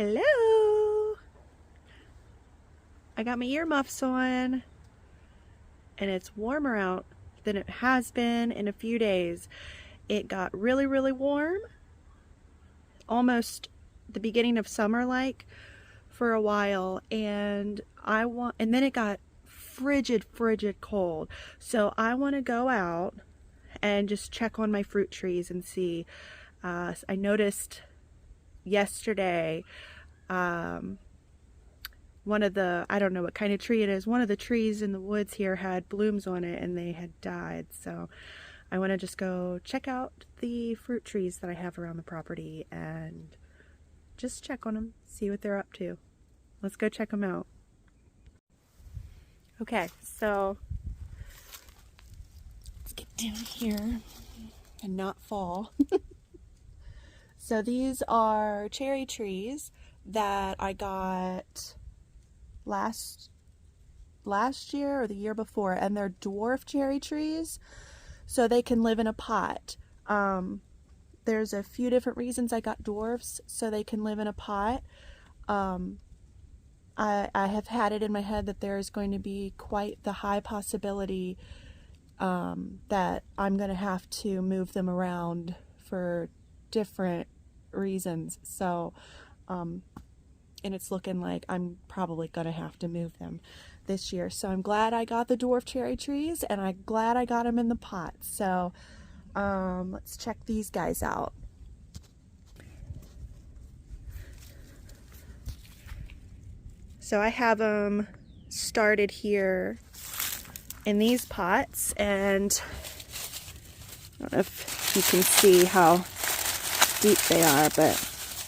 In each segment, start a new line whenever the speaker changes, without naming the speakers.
Hello! I got my earmuffs on and it's warmer out than it has been in a few days. It got really, really warm, almost the beginning of summer like for a while, and then it got frigid cold. So I want to go out and just check on my fruit trees and see. I noticed yesterday one of the, I don't know what kind of tree it is, one of the trees in the woods here had blooms on it and they had died. So I want to just go check out the fruit trees that I have around the property and just check on them, see what they're up to. Let's go check them out. Okay, so let's get down here and not fall. So these are cherry trees that I got last year or the year before, and they're dwarf cherry trees, so they can live in a pot. There's a few different reasons I got dwarfs, so they can live in a pot. I have had it in my head that there's going to be quite the high possibility that I'm going to have to move them around for different reasons. So and it's looking like I'm probably gonna have to move them this year. So I'm glad I got the dwarf cherry trees, and I'm glad I got them in the pot. So let's check these guys out. So I have them started here in these pots, and I don't know if you can see how deep they are, but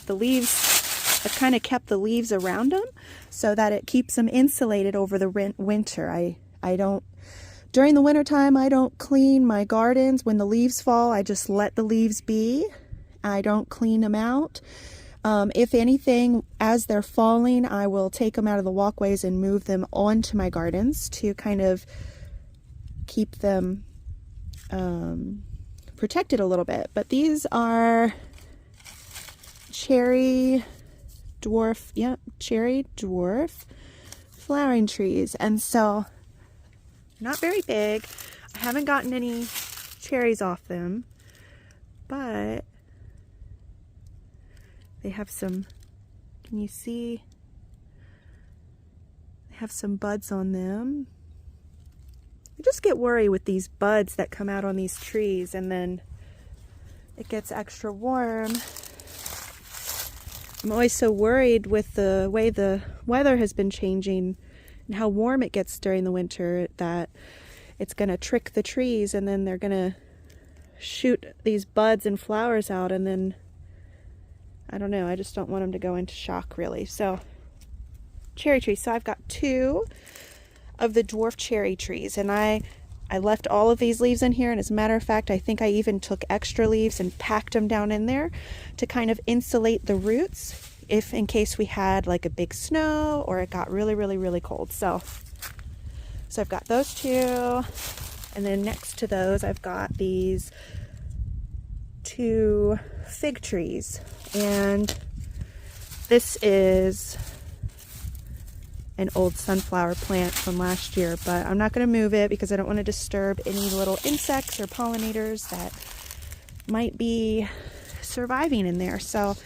the leaves, I've kind of kept the leaves around them so that it keeps them insulated over the winter. I don't, during the winter time, I don't clean my gardens. When the leaves fall, I just let the leaves be. I don't clean them out. If anything, as they're falling, I will take them out of the walkways and move them onto my gardens to kind of keep them protected a little bit. But these are cherry dwarf flowering trees, and so not very big. I haven't gotten any cherries off them, but they have some, can you see? They have some buds on them. I just get worried with these buds that come out on these trees, and then it gets extra warm. I'm always so worried with the way the weather has been changing and how warm it gets during the winter that it's going to trick the trees, and then they're going to shoot these buds and flowers out, and then I don't know, I just don't want them to go into shock really. So cherry trees. So I've got 2 of the dwarf cherry trees, and I left all of these leaves in here, and as a matter of fact, I think I even took extra leaves and packed them down in there to kind of insulate the roots if in case we had like a big snow or it got really, really, really cold. So I've got those 2, and then next to those I've got these 2 fig trees, and this is an old sunflower plant from last year, but I'm not going to move it because I don't want to disturb any little insects or pollinators that might be surviving in there. So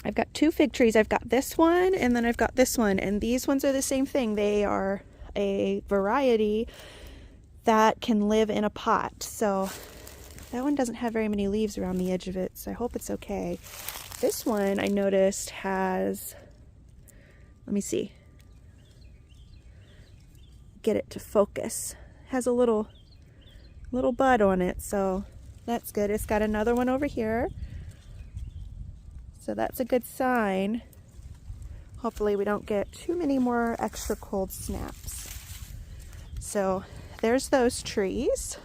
I've got 2 fig trees. I've got this one, and then I've got this one, and these ones are the same thing. They are a variety that can live in a pot. So that one doesn't have very many leaves around the edge of it, so I hope it's okay. This one I noticed has, let me see, get it to focus, has a little bud on it, so that's good. It's got another one over here, so that's a good sign. Hopefully we don't get too many more extra cold snaps. So there's those trees.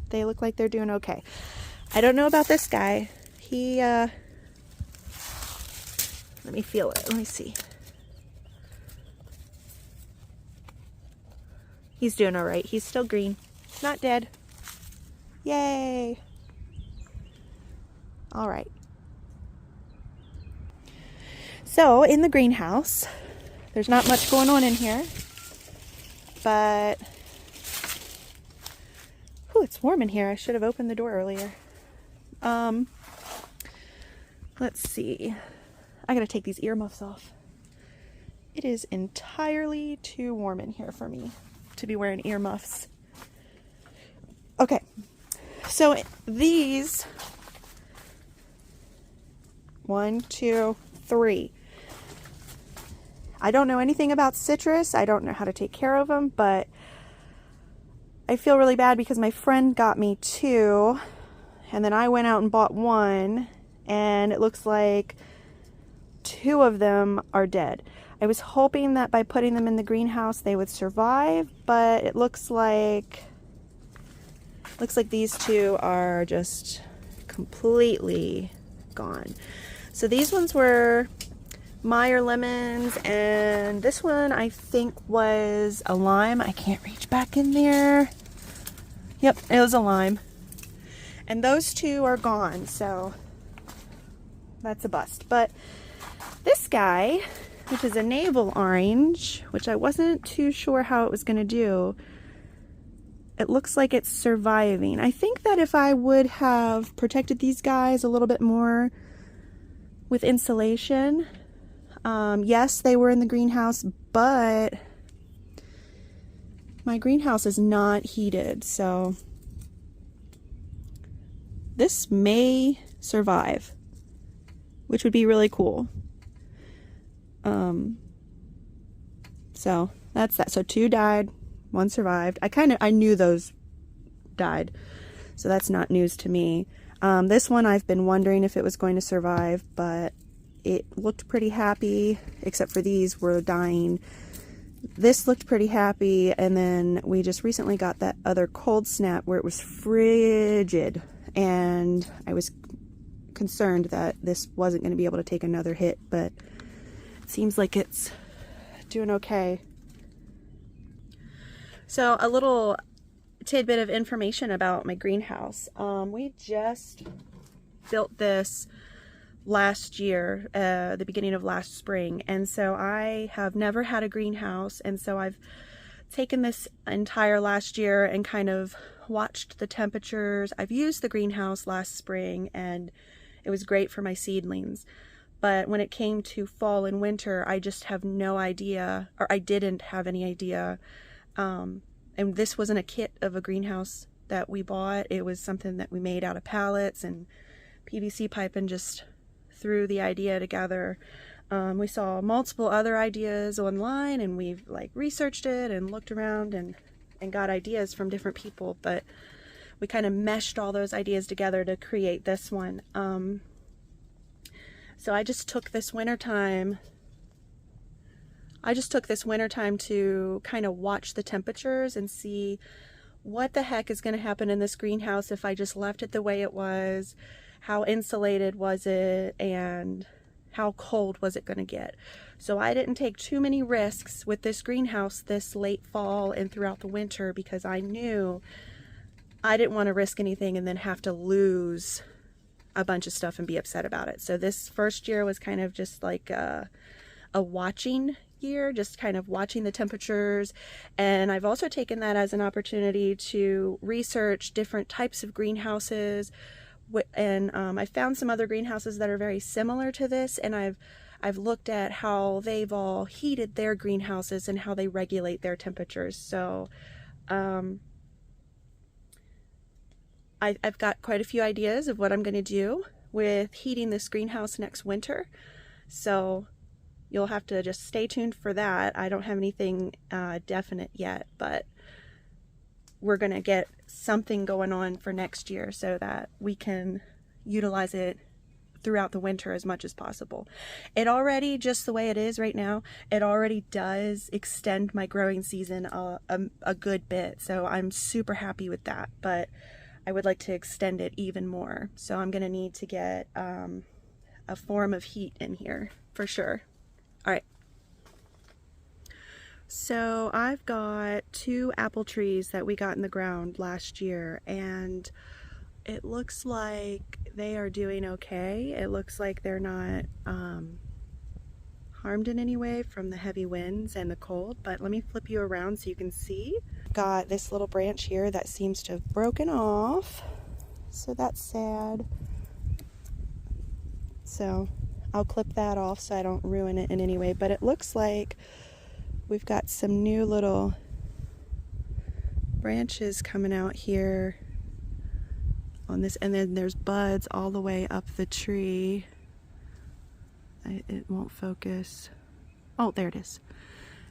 They look like they're doing okay. I don't know about this guy. He let me feel it. Let me see. He's doing all right. He's still green. Not dead. Yay. All right. So in the greenhouse, there's not much going on in here, but whew, it's warm in here. I should have opened the door earlier. Let's see. I gotta take these earmuffs off. It is entirely too warm in here for me to be wearing earmuffs. Okay, so these 1, 2, 3. I don't know anything about citrus. I don't know how to take care of them, but I feel really bad because my friend got me 2, and then I went out and bought 1, and it looks like 2 of them are dead. I was hoping that by putting them in the greenhouse they would survive, but it looks like these 2 are just completely gone. So these ones were Meyer lemons, and this one I think was a lime. I can't reach back in there. Yep, it was a lime. And those 2 are gone, so that's a bust. But this guy, which is a navel orange, which I wasn't too sure how it was going to do, it looks like it's surviving. I think that if I would have protected these guys a little bit more with insulation, yes, they were in the greenhouse, but my greenhouse is not heated, so this may survive, which would be really cool. So that's that. So 2 died, 1 survived. I knew those died, so that's not news to me. This one I've been wondering if it was going to survive, but it looked pretty happy, except for these were dying. This looked pretty happy, and then we just recently got that other cold snap where it was frigid, and I was concerned that this wasn't going to be able to take another hit, but it seems like it's doing okay. So a little tidbit of information about my greenhouse. We just built this last year, the beginning of last spring, and so I have never had a greenhouse, and so I've taken this entire last year and kind of watched the temperatures. I've used the greenhouse last spring and it was great for my seedlings, but when it came to fall and winter, I just have no idea, or I didn't have any idea. And this wasn't a kit of a greenhouse that we bought. It was something that we made out of pallets and PVC pipe and just threw the idea together. We saw multiple other ideas online, and we've researched it and looked around and got ideas from different people, but we kind of meshed all those ideas together to create this one. So I just took this winter time to kind of watch the temperatures and see what the heck is going to happen in this greenhouse if I just left it the way it was. How insulated was it, and how cold was it going to get? So I didn't take too many risks with this greenhouse this late fall and throughout the winter, because I knew I didn't want to risk anything and then have to lose a bunch of stuff and be upset about it. So this first year was kind of just like a watching year, just kind of watching the temperatures. And I've also taken that as an opportunity to research different types of greenhouses. And I found some other greenhouses that are very similar to this, and I've looked at how they've all heated their greenhouses and how they regulate their temperatures. So I've got quite a few ideas of what I'm going to do with heating this greenhouse next winter. So you'll have to just stay tuned for that. I don't have anything definite yet, but we're going to get something going on for next year so that we can utilize it throughout the winter as much as possible. It already, just the way it is right now, it already does extend my growing season a good bit. So I'm super happy with that, but I would like to extend it even more. So I'm going to need to get a form of heat in here for sure. All right. So I've got 2 apple trees that we got in the ground last year, and it looks like they are doing okay. It looks like they're not harmed in any way from the heavy winds and the cold, but let me flip you around so you can see. Got this little branch here that seems to have broken off, so that's sad. So I'll clip that off so I don't ruin it in any way, but it looks like we've got some new little branches coming out here on this, and then there's buds all the way up the tree. It won't focus. Oh, there it is.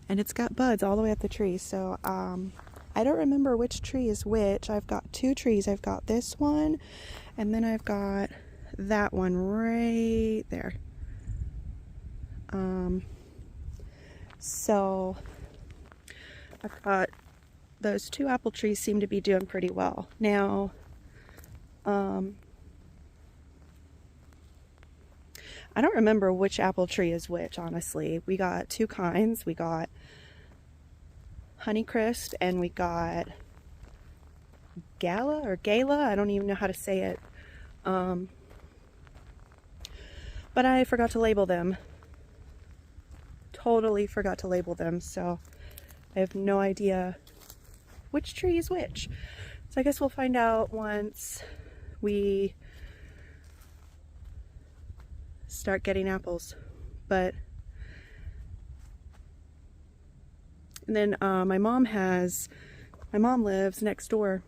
And it's got buds all the way up the tree. So I don't remember which tree is which. I've got two trees. I've got this one, and then I've got that one right there. So I've got those two apple trees seem to be doing pretty well. Now, I don't remember which apple tree is which, honestly. We got two kinds. We got Honeycrisp and we got Gala or Gala. I don't even know how to say it. But I forgot to label them. Totally forgot to label them, so I have no idea which tree is which. So I guess we'll find out once we start getting apples. But and then my mom lives next door,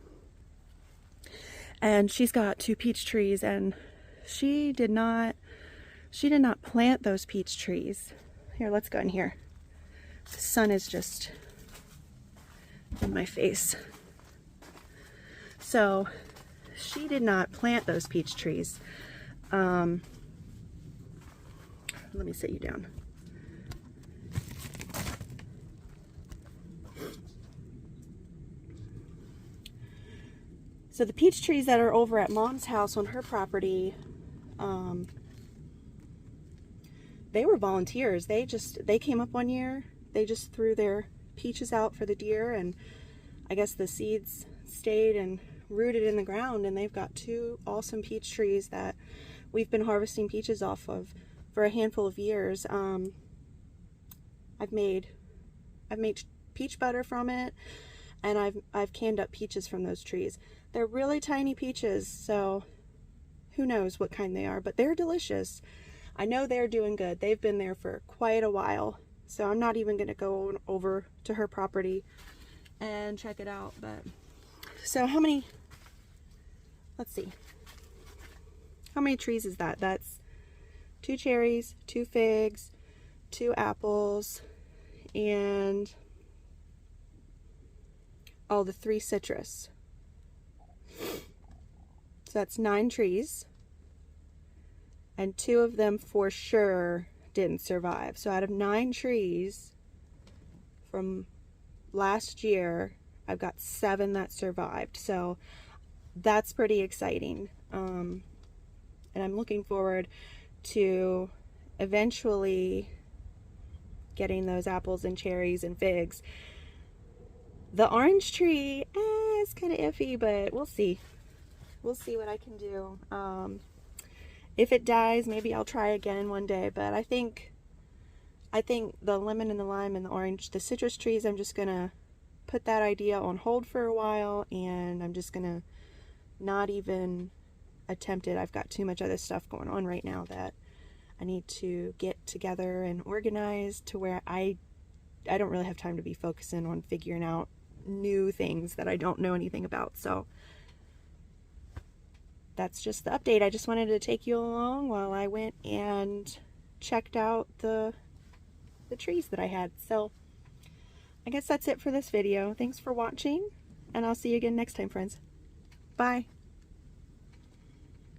and she's got two peach trees, and she did not plant those peach trees. Here, let's go in here. The sun is just in my face. So she did not plant those peach trees. Let me sit you down. So the peach trees that are over at Mom's house on her property, they were volunteers. They came up one year, they just threw their peaches out for the deer, and I guess the seeds stayed and rooted in the ground, and they've got two awesome peach trees that we've been harvesting peaches off of for a handful of years. I've made peach butter from it, and I've canned up peaches from those trees. They're really tiny peaches, so who knows what kind they are, but they're delicious. I know they're doing good. They've been there for quite a while, so I'm not even going to go over to her property and check it out. But so how many, let's see, how many trees is that? That's 2 cherries, 2 figs, 2 apples, and the 3 citrus. So that's 9 trees, and 2 of them for sure didn't survive. So out of 9 trees from last year, I've got 7 that survived. So that's pretty exciting. And I'm looking forward to eventually getting those apples and cherries and figs. The orange tree is kind of iffy, but we'll see. We'll see what I can do. If it dies, maybe I'll try again one day, but I think the lemon and the lime and the orange, the citrus trees, I'm just gonna put that idea on hold for a while, and I'm just gonna not even attempt it. I've got too much other stuff going on right now that I need to get together and organized to where I don't really have time to be focusing on figuring out new things that I don't know anything about. So that's just the update. I just wanted to take you along while I went and checked out the trees that I had. So I guess that's it for this video. Thanks for watching, and I'll see you again next time, friends. Bye.